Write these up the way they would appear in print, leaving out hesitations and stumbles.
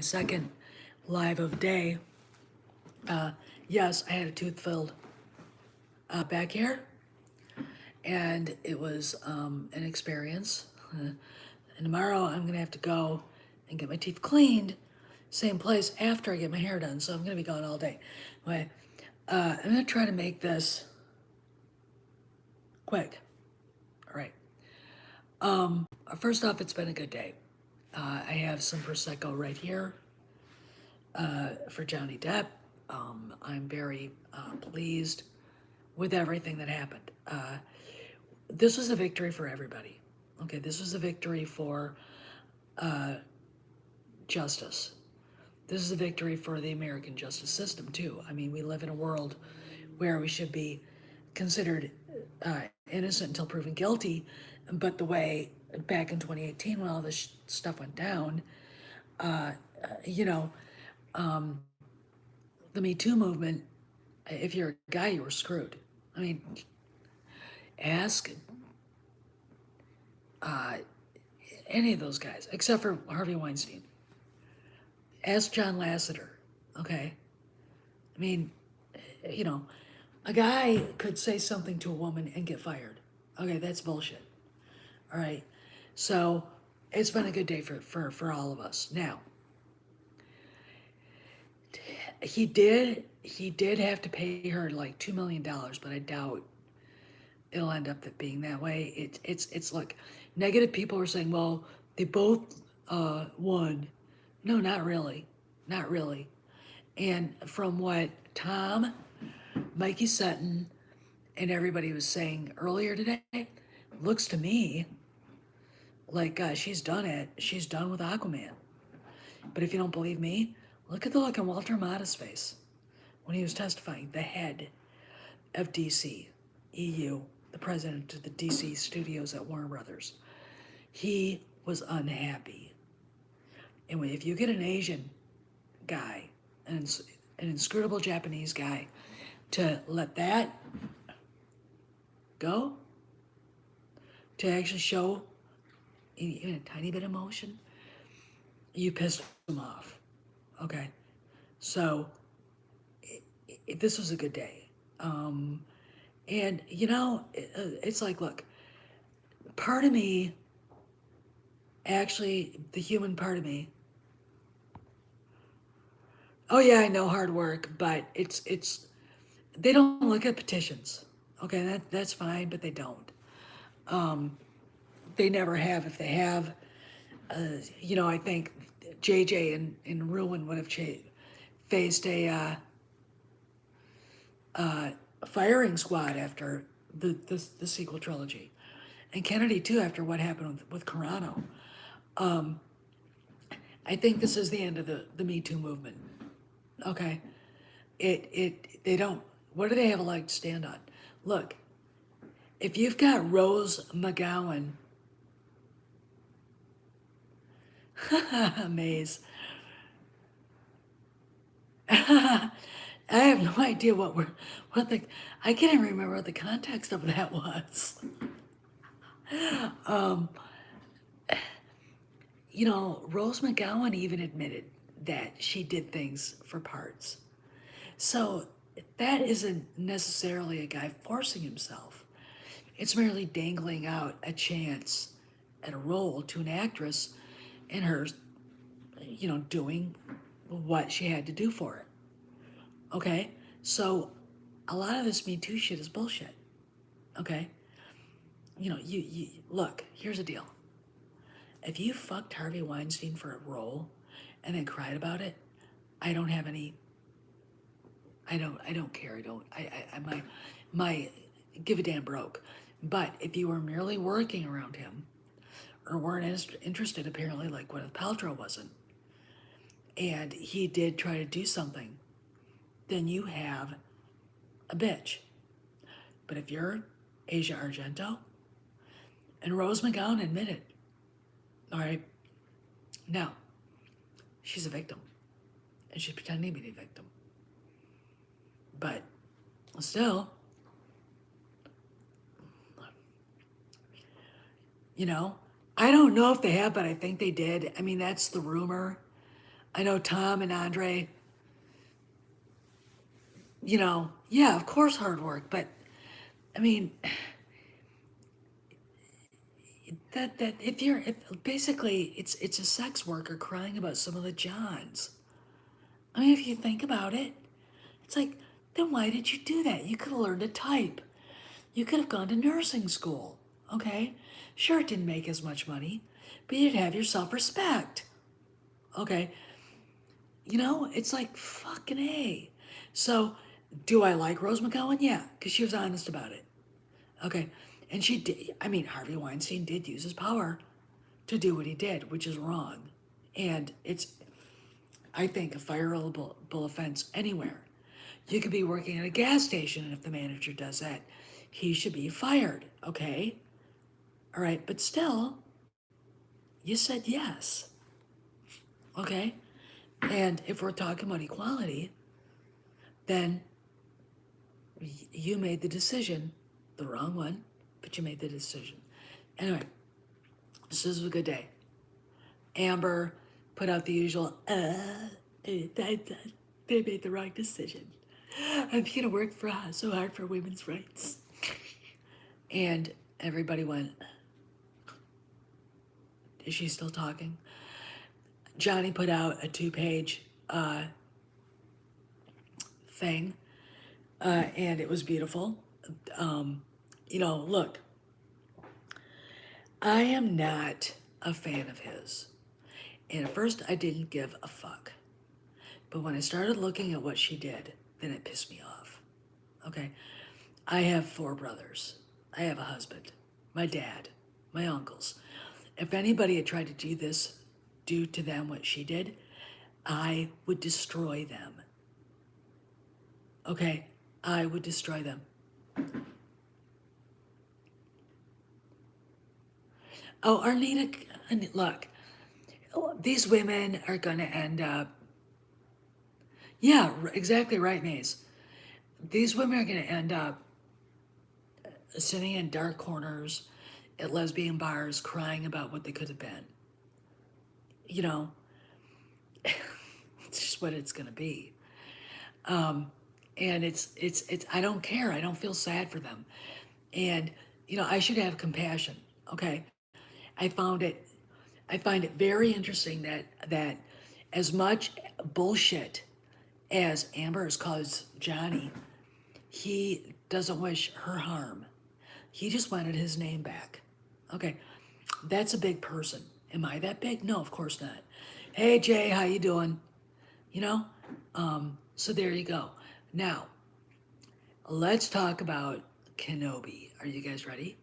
second live of the day. Yes, I had a tooth filled back here, and it was an experience. And tomorrow I'm gonna have to go and get my teeth cleaned, same place after I get my hair done. So I'm gonna be gone all day. Anyway, I'm gonna try to make this quick. All right. First off, it's been a good day. I have some prosecco right here for Johnny Depp. I'm very pleased with everything that happened. This was a victory for everybody. Okay, this was a victory for justice. This is a victory for the American justice system, too. I mean, we live in a world where we should be considered innocent until proven guilty, but the way back in 2018 when all this stuff went down, you know, the Me Too movement, if you're a guy, you were screwed. I mean, ask any of those guys, except for Harvey Weinstein. Ask John Lasseter, okay? I mean, you know, a guy could say something to a woman and get fired. Okay, that's bullshit. All right. So it's been a good day for all of us. Now, he did have to pay her like $2 million, but I doubt it'll end up being that way. It's look, negative people are saying, well, they both won. No, not really. Not really. And from what Tom, Mikey Sutton, and everybody was saying earlier today, looks to me like she's done it. She's done with Aquaman. But if you don't believe me, look at the look on Walter Amada's face when he was testifying, the head of DC, EU, the president of the DC studios at Warner Brothers. He was unhappy. And if you get an Asian guy, an inscrutable Japanese guy, to let that go, to actually show even a tiny bit of emotion, you pissed him off. Okay, so this was a good day. And you know, it's like, look, part of me, actually, the human part of me, oh yeah, I know hard work, but it's they don't look at petitions. Okay, that's fine, but they don't. They never have. If they have, you know, I think JJ and Ruin would have faced a firing squad after the sequel trilogy, and Kennedy too after what happened with Carano. I think this is the end of the Me Too movement. Okay, they don't. What do they have a leg to stand on? Look, if you've got Rose McGowan, Maze. I have no idea what the I can't even remember what the context of that was. You know, Rose McGowan even admitted that she did things for parts. So that isn't necessarily a guy forcing himself. It's merely dangling out a chance at a role to an actress and her, you know, doing what she had to do for it. Okay? So a lot of this Me Too shit is bullshit. Okay? You know, you look, here's the deal. If you fucked Harvey Weinstein for a role and then cried about it, I don't have any. I don't care. My give a damn broke. But if you were merely working around him, or weren't interested, apparently, like Gwyneth Paltrow wasn't, and he did try to do something, then you have a bitch. But if you're Asia Argento, and Rose McGowan admitted, all right, now, she's a victim, and she's pretending to be a victim. But still, you know, I don't know if they have, but I think they did. I mean, that's the rumor. I know Tom and Andre, yeah, of course hard work, but I mean, that if basically it's a sex worker crying about some of the Johns. I mean, if you think about it, it's like, then why did you do that? You could have learned to type. You could have gone to nursing school. Okay? Sure, it didn't make as much money, but you'd have your self respect. Okay? It's like fucking A. So, do I like Rose McGowan? Yeah, because she was honest about it. Okay? And she did, I mean, Harvey Weinstein did use his power to do what he did, which is wrong. And it's, I think, a fireable offense anywhere. You could be working at a gas station, and if the manager does that, he should be fired, okay? All right, but still, you said yes, okay? And if we're talking about equality, then you made the decision, the wrong one, but you made the decision. Anyway, this is a good day. Amber put out the usual, they made the wrong decision. I'm gonna work so hard for women's rights. And everybody went, is she still talking? Johnny put out a 2-page thing, and it was beautiful. Look, I am not a fan of his. And at first, I didn't give a fuck. But when I started looking at what she did, then it pissed me off. Okay? I have 4 brothers. I have a husband, my dad, my uncles. If anybody had tried to do to them what she did, I would destroy them. Okay? I would destroy them. Oh, Arnita, look, these women are going to end up. Yeah, exactly right, Maze. These women are going to end up sitting in dark corners at lesbian bars crying about what they could have been. It's just what it's going to be. And it's I don't care. I don't feel sad for them. And I should have compassion. Okay. I found it I find it very interesting that as much bullshit as Amber has caused Johnny, he doesn't wish her harm. He just wanted his name back. Okay, that's a big person. Am I that big? No, of course not. Hey Jay, how you doing? You know? So there you go. Now, let's talk about Kenobi. Are you guys ready?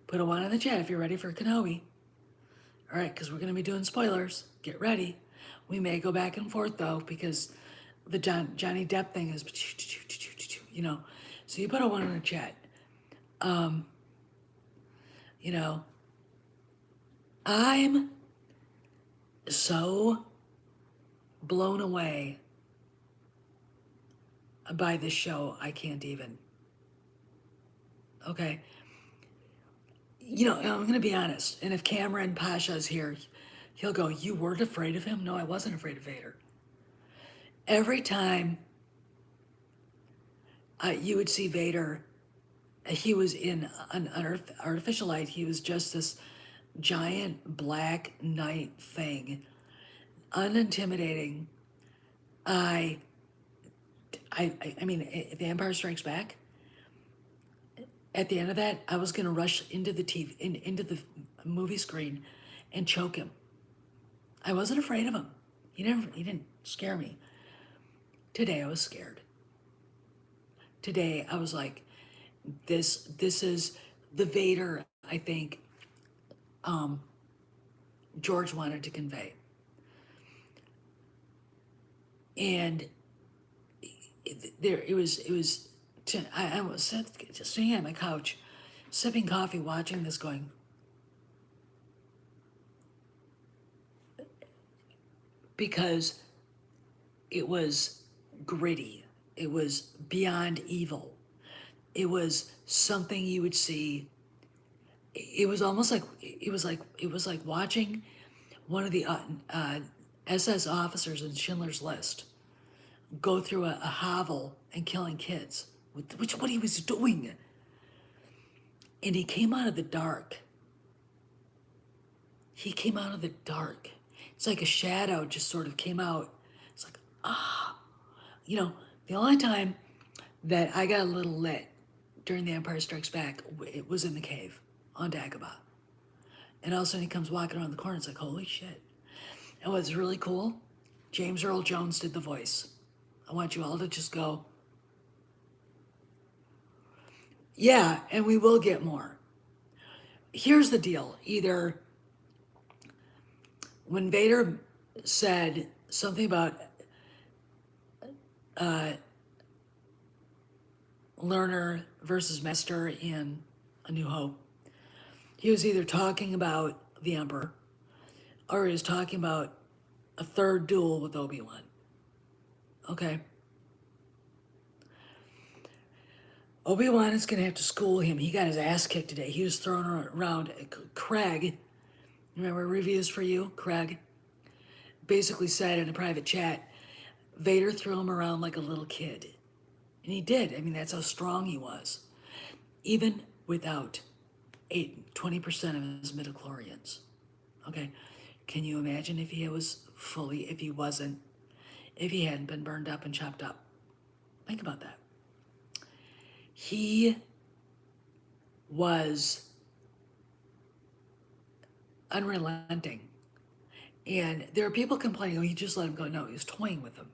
Put a 1 in the chat if you're ready for Kenobi. All right, because we're going to be doing spoilers. Get ready. We may go back and forth though, because the Johnny Depp thing is, So you put a 1 in the chat. I'm so blown away by this show. I can't even. Okay. I'm going to be honest. And if Cameron Pasha's here, he'll go, "You weren't afraid of him?" No, I wasn't afraid of Vader. Every time you would see Vader, he was in an artificial light. He was just this giant black knight thing, unintimidating. I mean, The Empire Strikes Back. At the end of that, I was gonna rush into the into the movie screen, and choke him. I wasn't afraid of him. He didn't scare me. Today I was scared. Today I was like, this is the Vader I think George wanted to convey. And it was. I was just sitting on my couch, sipping coffee, watching this, going, because it was gritty. It was beyond evil. It was something you would see. It was almost like it was like watching one of the SS officers in Schindler's List go through a hovel and killing kids, which what he was doing. And he came out of the dark. He came out of the dark. It's like a shadow just sort of came out. It's like, you know, the only time that I got a little lit during The Empire Strikes Back, it was in the cave on Dagobah. And all of a sudden he comes walking around the corner. It's like, holy shit. And what's really cool, James Earl Jones did the voice. I want you all to just go, yeah, and we will get more. Here's the deal. Either when Vader said something about learner versus master in A New Hope, he was either talking about the Emperor or he was talking about a third duel with Obi-Wan. Okay? Obi-Wan is going to have to school him. He got his ass kicked today. He was thrown around. Craig, remember reviews for you? Craig basically said in a private chat, Vader threw him around like a little kid. And he did. I mean, that's how strong he was. Even without 20% of his midichlorians. Okay? Can you imagine if he hadn't been burned up and chopped up? Think about that. He was unrelenting. And there are people complaining, oh, he just let him go. No, he was toying with him.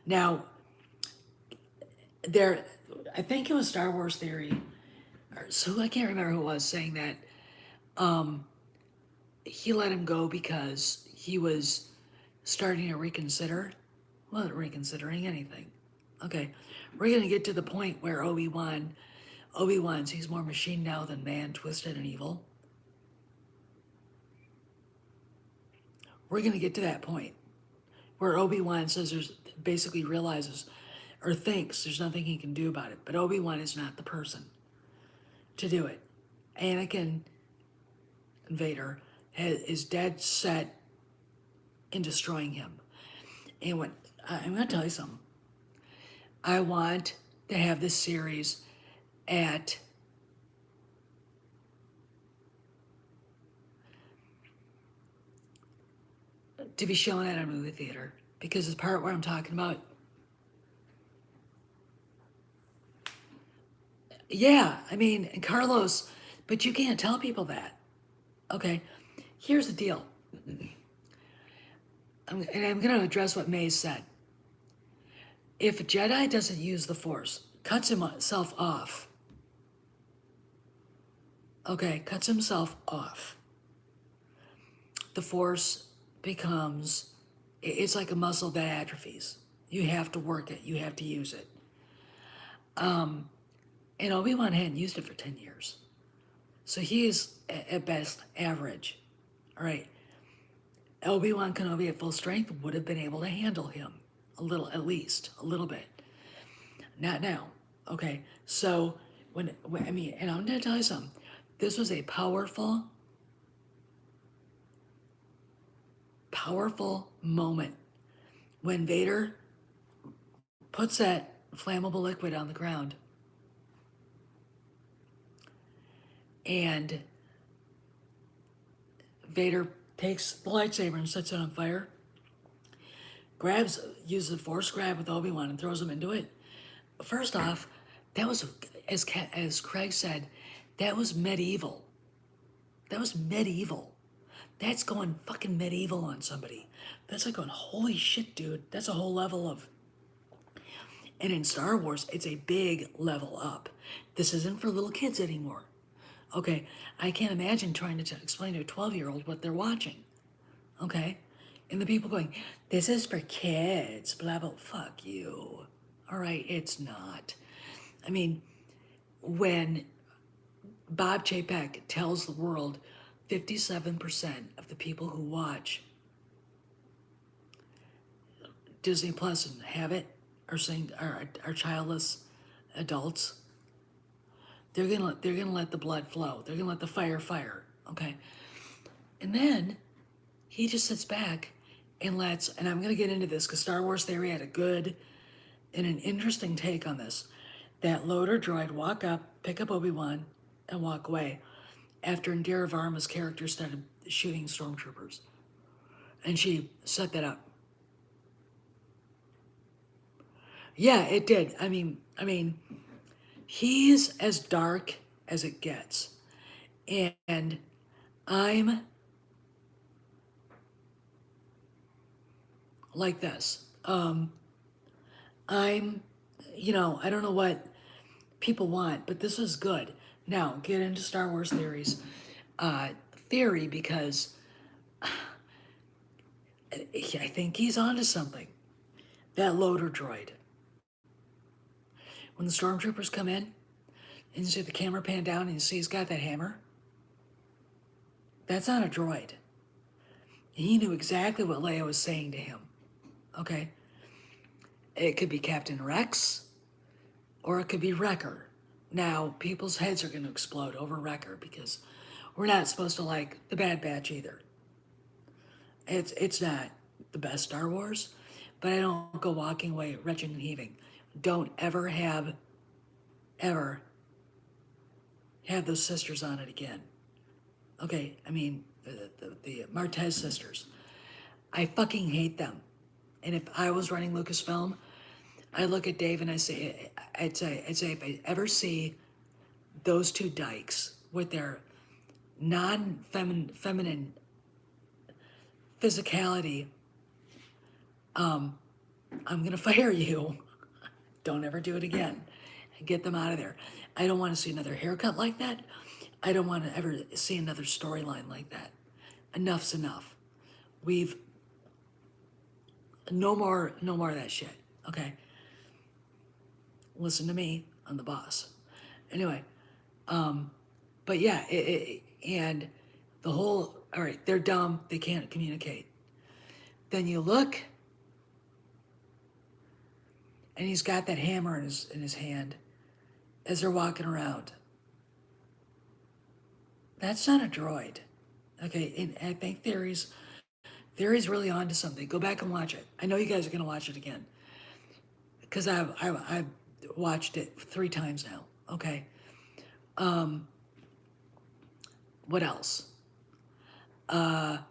Now, I think it was Star Wars Theory, so I can't remember who it was saying that he let him go because he was starting to reconsider. Wasn't reconsidering anything. Okay, we're gonna get to the point where Obi-Wan's he's more machine now than man, twisted and evil. We're gonna get to that point where Obi-Wan basically realizes or thinks there's nothing he can do about it. But Obi-Wan is not the person to do it. Anakin and Vader is dead set in destroying him. And I'm going to tell you something. I want to have this series to be shown at a movie theater, because it's part where I'm talking about. Yeah, I mean, Carlos, but you can't tell people that. Okay, here's the deal. I'm going to address what Maze said. If a Jedi doesn't use the Force, cuts himself off. Okay, cuts himself off. The Force becomes, it's like a muscle that atrophies. You have to work it. You have to use it. And Obi-Wan hadn't used it for 10 years. So he is, at best, average. All right. Obi-Wan Kenobi at full strength would have been able to handle him a little, at least a little bit. Not now. Okay. So and I'm going to tell you something. This was a powerful moment when Vader puts that flammable liquid on the ground and Vader takes the lightsaber and sets it on fire, uses a force grab with Obi-Wan and throws him into it. First off, that was, as Craig said, that was medieval. That was medieval. That's going fucking medieval on somebody. That's like going, holy shit, dude. That's a whole level of. And in Star Wars, it's a big level up. This isn't for little kids anymore. Okay, I can't imagine trying to explain to a 12-year-old what they're watching. Okay? And the people going, this is for kids, blah, blah, fuck you. All right, it's not. I mean, when Bob Chapek tells the world 57% of the people who watch Disney Plus and have it are childless adults, they're gonna let the blood flow. They're gonna let the fire, okay? And then he just sits back and I'm going to get into this because Star Wars Theory had a good and an interesting take on this. That loader droid walk up, pick up Obi-Wan, and walk away after Indira Varma's character started shooting stormtroopers. And she set that up. Yeah, it did. I mean, he's as dark as it gets. And I'm like this. I'm, I don't know what people want, but this is good. Now, get into Star Wars theories. Theory, because I think he's onto something. That loader droid. When the stormtroopers come in, and you see the camera pan down and you see he's got that hammer, that's not a droid. And he knew exactly what Leia was saying to him. Okay? It could be Captain Rex, or it could be Wrecker. Now, people's heads are going to explode over Wrecker because we're not supposed to like the Bad Batch either. It's not the best Star Wars, but I don't go walking away retching and heaving. Don't ever have those sisters on it again. Okay, I mean, the Martez sisters. I fucking hate them. And if I was running Lucasfilm, I look at Dave and I'd say, if I ever see those two dykes with their non-feminine physicality, I'm gonna fire you. Don't ever do it again. Get them out of there. I don't want to see another haircut like that. I don't want to ever see another storyline like that. Enough's enough. We've no more of that shit. Okay. Listen to me. I'm the boss. Anyway, but yeah, and the whole, all right, they're dumb. They can't communicate. Then you look, and he's got that hammer in his hand as they're walking around. That's not a droid. Okay, and I think Theory's really onto something. Go back and watch it. I know you guys are gonna watch it again because I've watched it 3 times now. Okay. What else? Indira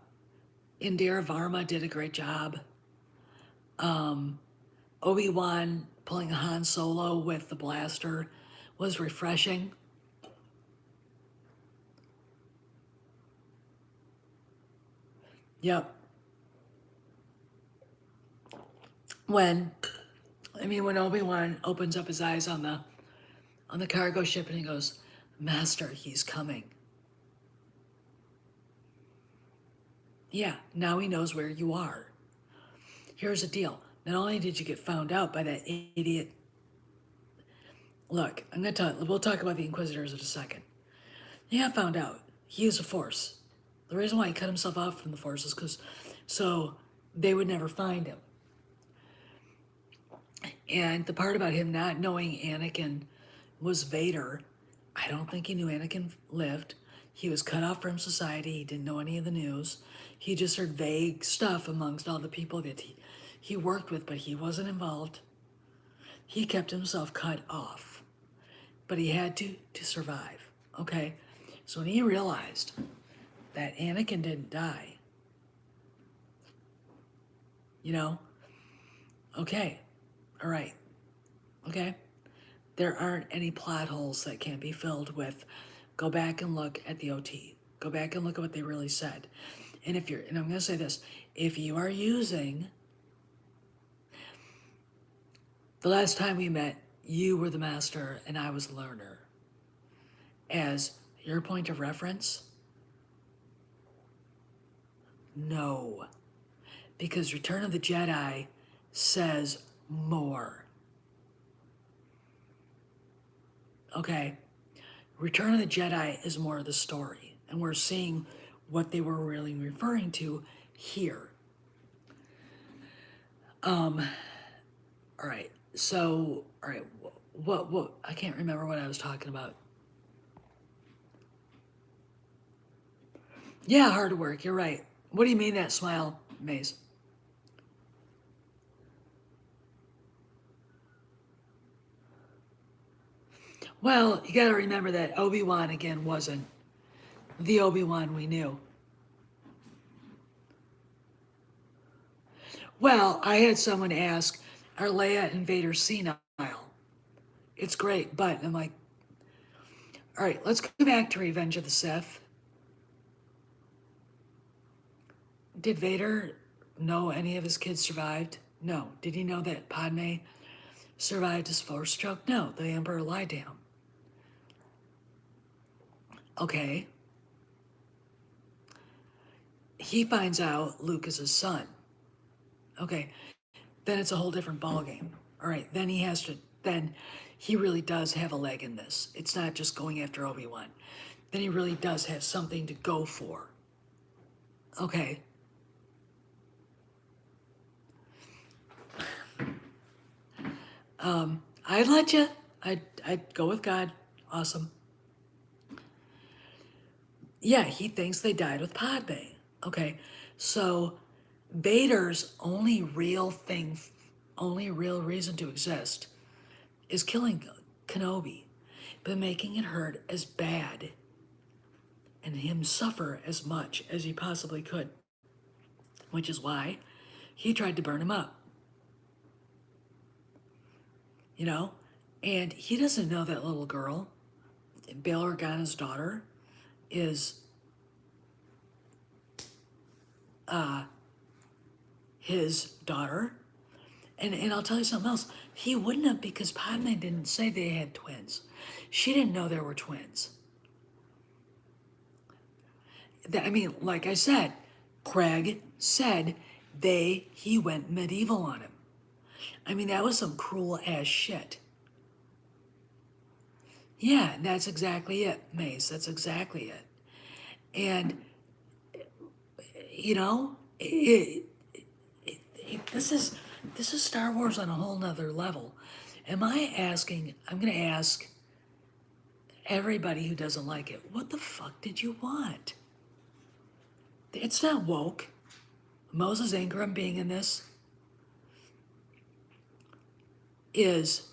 Varma did a great job. Obi-Wan pulling a Han Solo with the blaster was refreshing. Yep. When Obi-Wan opens up his eyes on the cargo ship and he goes, "Master, he's coming." Yeah, now he knows where you are. Here's the deal. Not only did you get found out by that idiot. Look, we'll talk about the Inquisitors in a second. He got found out. He used the Force. The reason why he cut himself off from the Force is because so they would never find him. And the part about him not knowing Anakin was Vader, I don't think he knew Anakin lived. He was cut off from society. He didn't know any of the news. He just heard vague stuff amongst all the people that he worked with, but he wasn't involved. He kept himself cut off, but he had to survive. Okay, so when he realized that Anakin didn't die, okay, all right, okay, there aren't any plot holes that can't be filled with. Go back and look at the OT. Go back and look at what they really said. And and I'm going to say this, if you are using, the last time we met, you were the master and I was the learner, as your point of reference, no. Because Return of the Jedi says more. Okay? Return of the Jedi is more of the story. And we're seeing what they were really referring to here. All right. So, all right. What? I can't remember what I was talking about. Yeah, hard work. You're right. What do you mean that smile, Maze? Well, you got to remember that Obi-Wan again wasn't the Obi-Wan we knew. Well, I had someone ask, are Leia and Vader senile? It's great, but I'm like, all right, let's go back to Revenge of the Sith. Did Vader know any of his kids survived? No. Did he know that Padme survived his force stroke? No. The Emperor lied to him. Okay. He finds out Luke is his son. Okay. Then it's a whole different ballgame. All right. Then he really does have a leg in this. It's not just going after Obi-Wan. Then he really does have something to go for. Okay. I'd let you. I'd go with God. Awesome. Yeah, he thinks they died with Padme. Okay, so Vader's only real reason to exist is killing Kenobi, but making it hurt as bad and him suffer as much as he possibly could, which is why he tried to burn him up. You know? And he doesn't know that little girl, Bail Organa's daughter, is his daughter. And I'll tell you something else. He wouldn't have, because Padme didn't say they had twins. She didn't know there were twins. I mean, like I said, Craig said he went medieval on him. I mean, that was some cruel ass shit. Yeah, that's exactly it, Mace. That's exactly it. And, you know, this is Star Wars on a whole nother level. I'm going to ask everybody who doesn't like it, what the fuck did you want? It's not woke. Moses Ingram being in this is,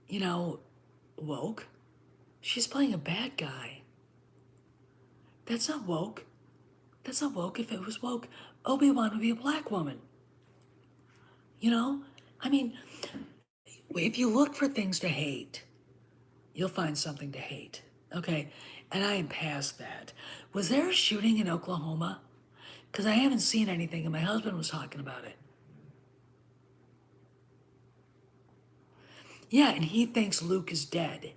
you know, woke. She's playing a bad guy. That's not woke. That's not woke. If it was woke, Obi-Wan would be a black woman. You know? I mean, if you look for things to hate, you'll find something to hate. Okay? And I am past that. Was there a shooting in Oklahoma? Because I haven't seen anything, and my husband was talking about it. Yeah, and he thinks Luke is dead.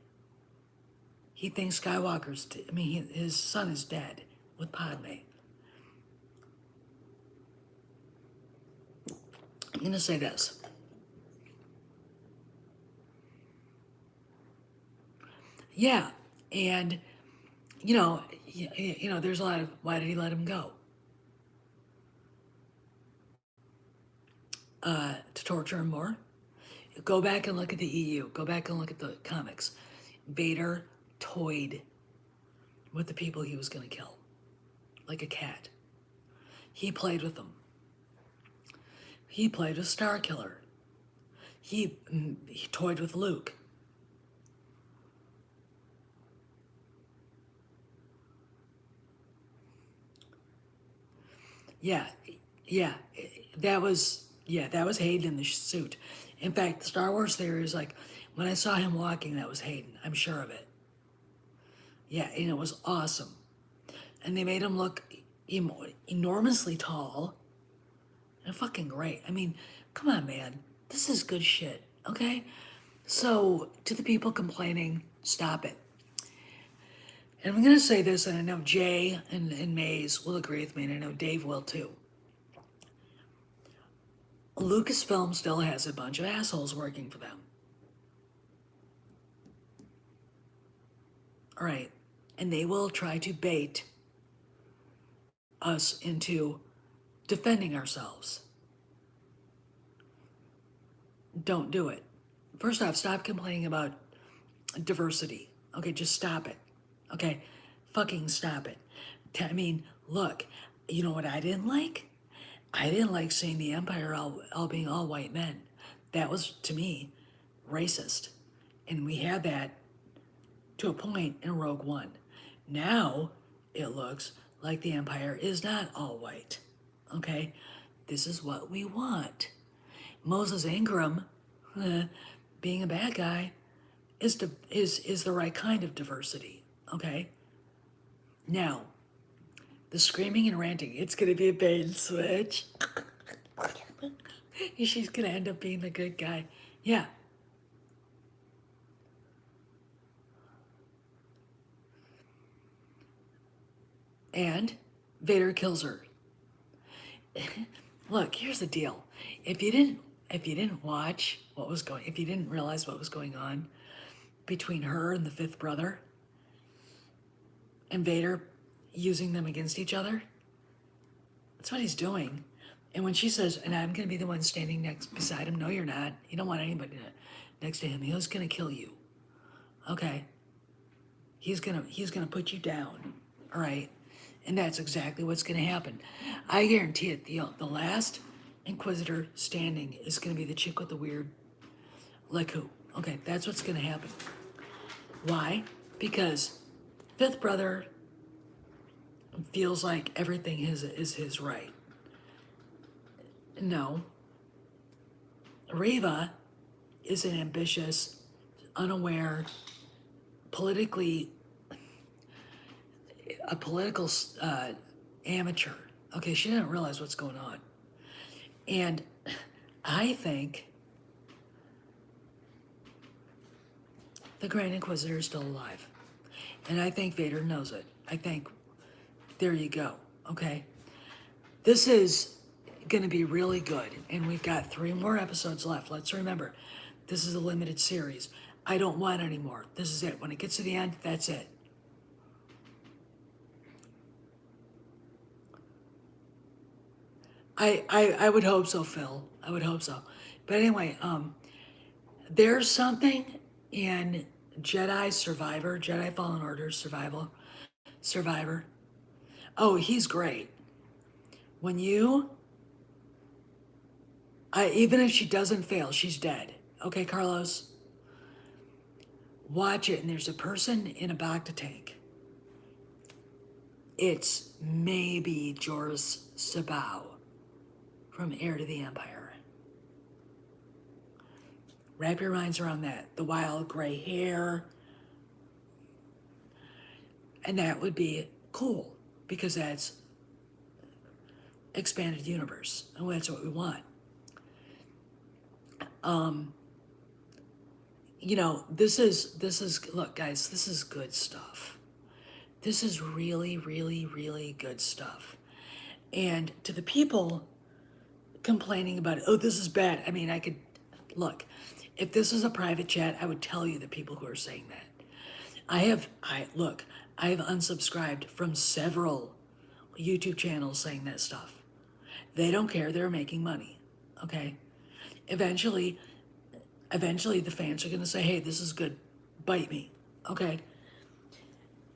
He thinks his son is dead with Padme. I'm going to say this. Yeah, and, you know, there's a lot of, why did he let him go? To torture him more? Go back and look at the EU. Go back and look at the comics. Vader toyed with the people he was going to kill, like a cat. He played with them. He played with Starkiller. He toyed with Luke. Yeah, that was Hayden in the suit. In fact, the Star Wars theory is like, when I saw him walking, that was Hayden. I'm sure of it. Yeah, and it was awesome. And they made him look enormously tall and fucking great. I mean, come on, man. This is good shit, okay? So, to the people complaining, stop it. And I'm going to say this, and I know Jay and Maze will agree with me, and I know Dave will too. Lucasfilm still has a bunch of assholes working for them. All right. And they will try to bait us into defending ourselves. Don't do it. First off, stop complaining about diversity. Okay, just stop it. Okay, fucking stop it. I mean, look, you know what I didn't like? I didn't like seeing the Empire all being all white men. That was, to me, racist. And we had that to a point in Rogue One. Now it looks like the Empire is not all white. Okay? This is what we want. Moses Ingram, being a bad guy, is the right kind of diversity. Okay? Now, the screaming and ranting, it's going to be a bait and switch. She's going to end up being the good guy. Yeah. And Vader kills her. Look, here's the deal. If you didn't watch what was going, if you didn't realize what was going on between her and the fifth brother and Vader using them against each other, that's what he's doing. And when she says, and I'm going to be the one standing next beside him, no, you're not. You don't want anybody next to him. He's going to kill you. Okay? He's going to put you down. All right? And that's exactly what's going to happen. I guarantee it. The last Inquisitor standing is going to be the chick with the weird, like who? Okay, that's what's going to happen. Why? Because fifth brother feels like everything is his right. No. Reva is an ambitious, unaware, a political amateur. Okay, she didn't realize what's going on. And I think the Grand Inquisitor is still alive. And I think Vader knows it. I think, there you go, okay? This is going to be really good. And we've got 3 more episodes left. Let's remember, this is a limited series. I don't want any more. This is it. When it gets to the end, that's it. I would hope so, Phil. I would hope so. But anyway, there's something in Jedi Fallen Order Survivor. Oh, he's great. When even if she doesn't fail, she's dead. Okay, Carlos? Watch it, and there's a person in a Bacta tank. It's maybe Jorah Sabao from Heir to the Empire. Wrap your minds around that. The wild gray hair. And that would be cool, because that's expanded universe, and that's what we want. This is look, guys, this is good stuff. This is really, really, really good stuff. And to the people complaining about it, oh, this is bad. I mean, I could look. If this was a private chat, I would tell you the people who are saying that. I have unsubscribed from several YouTube channels saying that stuff. They don't care. They're making money. Okay. Eventually the fans are going to say, hey, this is good. Bite me. Okay.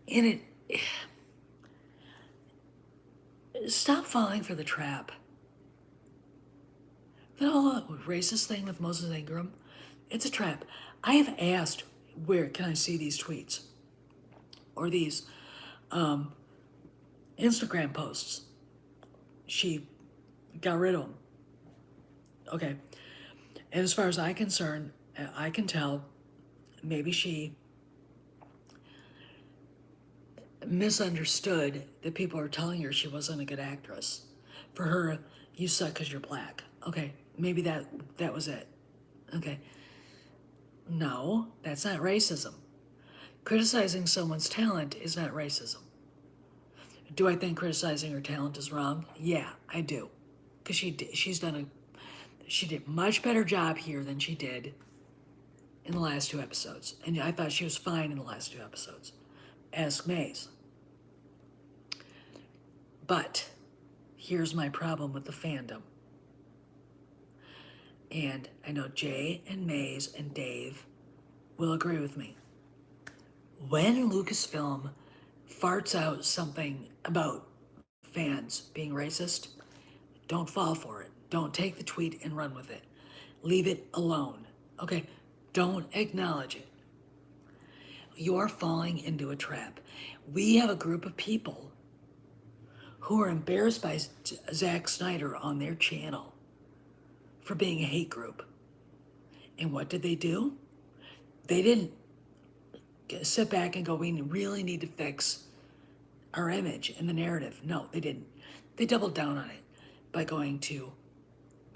And stop falling for the trap. The whole racist thing with Moses Ingram, it's a trap. I have asked, where can I see these tweets? Or these Instagram posts. She got rid of them. Okay. And as far as I'm concerned, I can tell maybe she misunderstood that people are telling her she wasn't a good actress. For her, you suck because you're black. Okay, maybe that was it. Okay. No, that's not racism. Criticizing someone's talent is not racism. Do I think criticizing her talent is wrong? Yeah, I do. Because she did a much better job here than she did in the last 2 episodes. And I thought she was fine in the last 2 episodes. Ask Maze. But here's my problem with the fandom. And I know Jay and Maze and Dave will agree with me. When Lucasfilm farts out something about fans being racist, don't fall for it. Don't take the tweet and run with it. Leave it alone. Okay? Don't acknowledge it. You're falling into a trap. We have a group of people who are embarrassed by Zack Snyder on their channel for being a hate group. And what did they do? They didn't sit back and go, we really need to fix our image and the narrative. No, they didn't. They doubled down on it by going to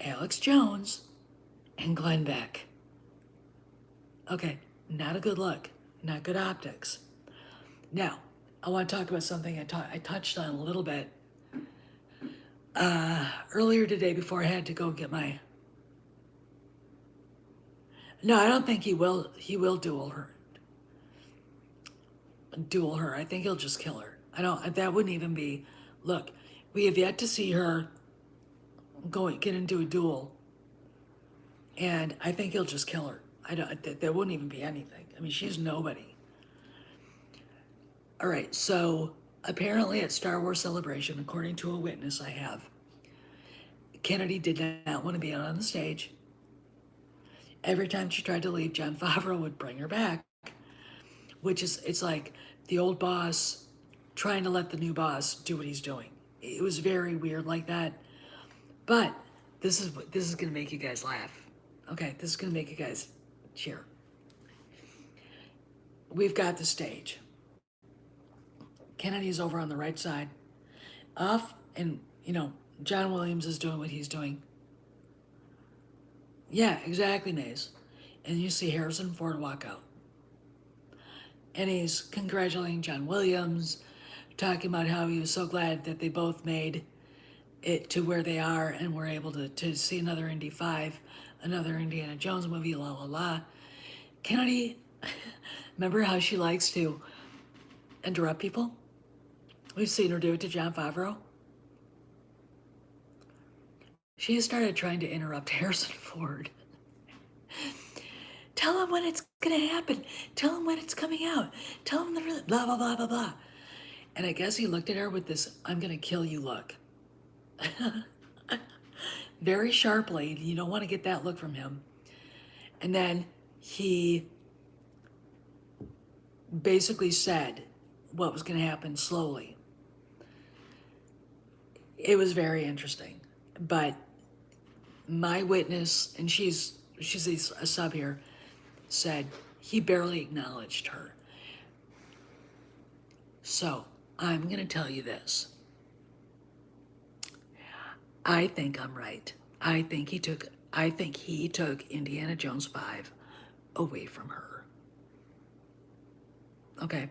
Alex Jones and Glenn Beck. Okay, not a good look, not good optics. Now, I want to talk about something I touched on a little bit earlier today before I had to go get my. No, I don't think he will. He will duel her. Duel her. I think he'll just kill her. I don't. That wouldn't even be. Look, we have yet to see her get into a duel, and I think he'll just kill her. I don't. There wouldn't even be anything. I mean, she's nobody. All right. So apparently, at Star Wars Celebration, according to a witness I have, Kennedy did not want to be out on the stage. Every time she tried to leave, Jon Favreau would bring her back, which is, it's like the old boss trying to let the new boss do what he's doing. It was very weird like that. But this is going to make you guys laugh. Okay, this is going to make you guys cheer. We've got the stage. Kennedy's over on the right side. Off, and, John Williams is doing what he's doing. Yeah, exactly, Maze. And you see Harrison Ford walk out. And he's congratulating John Williams, talking about how he was so glad that they both made it to where they are and were able to see another Indy 5, another Indiana Jones movie, la la la. Kennedy, remember how she likes to interrupt people? We've seen her do it to Jon Favreau. She started trying to interrupt Harrison Ford. Tell him when it's going to happen. Tell him when it's coming out. Tell him the real blah, blah, blah, blah, blah. And I guess he looked at her with this, I'm going to kill you look. Very sharply. You don't want to get that look from him. And then he basically said what was going to happen slowly. It was very interesting. But my witness, and she's a sub here, said he barely acknowledged her. So I'm going to tell you this. I think I'm right. I think he took Indiana Jones 5 away from her. Okay.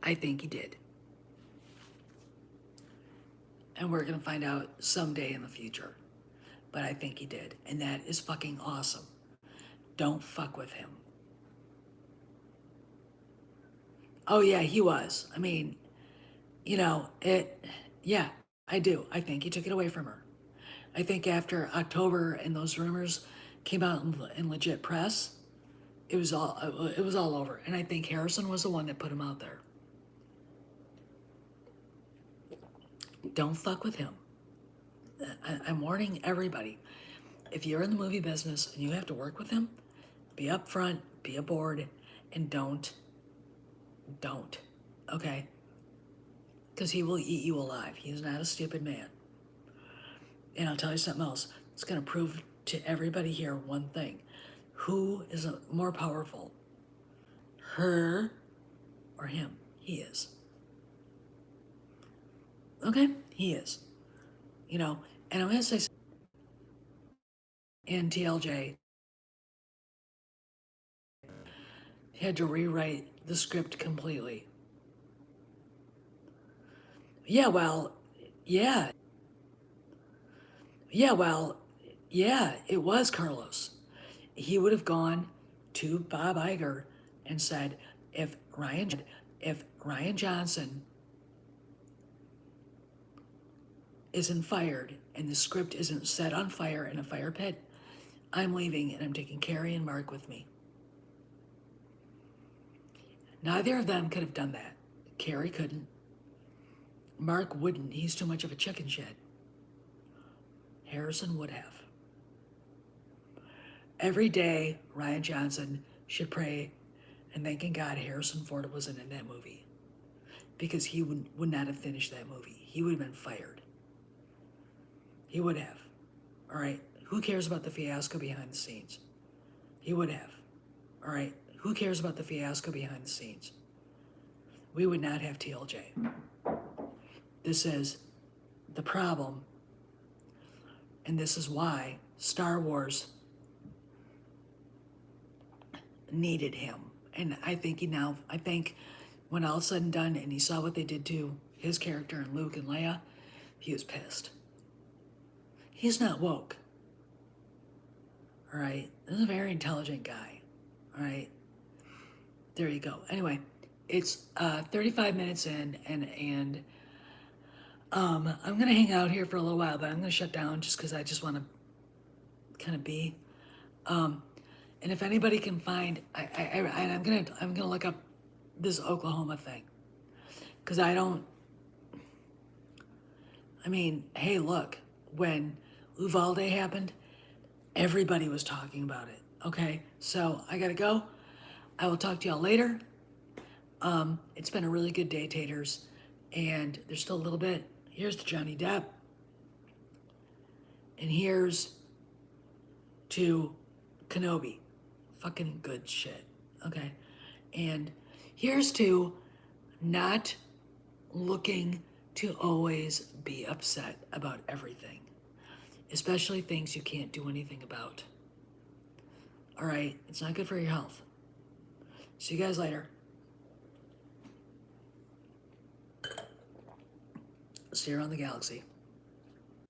I think he did. And we're going to find out someday in the future. But I think he did. And that is fucking awesome. Don't fuck with him. Oh, yeah, he was. I mean, yeah, I do. I think he took it away from her. I think after October and those rumors came out in legit press, it was all over. And I think Harrison was the one that put him out there. Don't fuck with him. I'm warning everybody. If you're in the movie business and you have to work with him, be upfront, be aboard, and don't. Okay? Because he will eat you alive. He's not a stupid man. And I'll tell you something else. It's going to prove to everybody here one thing. Who is more powerful? Her or him? He is. Okay? He is. And I'm going to say in TLJ, he had to rewrite the script completely. Yeah, well, yeah. Yeah, well, yeah, it was Carlos. He would have gone to Bob Iger and said, if Ryan Johnson isn't fired and the script isn't set on fire in a fire pit, I'm leaving and I'm taking Carrie and Mark with me. Neither of them could have done that. Carrie couldn't. Mark wouldn't. He's too much of a chicken shit. Harrison would have. Every day, Ryan Johnson should pray and thanking God Harrison Ford wasn't in that movie, because he would not have finished that movie. He would have been fired. He would have. All right? Who cares about the fiasco behind the scenes? He would have. All right? Who cares about the fiasco behind the scenes? We would not have TLJ. This is the problem, and this is why Star Wars needed him. And I think when all is said and done and he saw what they did to his character and Luke and Leia, he was pissed. He's not woke. All right? This is a very intelligent guy. All right? There you go. Anyway, it's 35 minutes in, and I'm going to hang out here for a little while, but I'm going to shut down just because I just want to kind of be. And if anybody can find, I'm gonna look up this Oklahoma thing, because hey, look, when Uvalde happened, everybody was talking about it. Okay, so I gotta go. I will talk to y'all later. It's been a really good day, taters, and there's still a little bit. Here's to Johnny Depp, and here's to Kenobi. Fucking good shit. Okay. And here's to not looking to always be upset about everything, especially things you can't do anything about. All right. It's not good for your health. See you guys later. See you around the galaxy.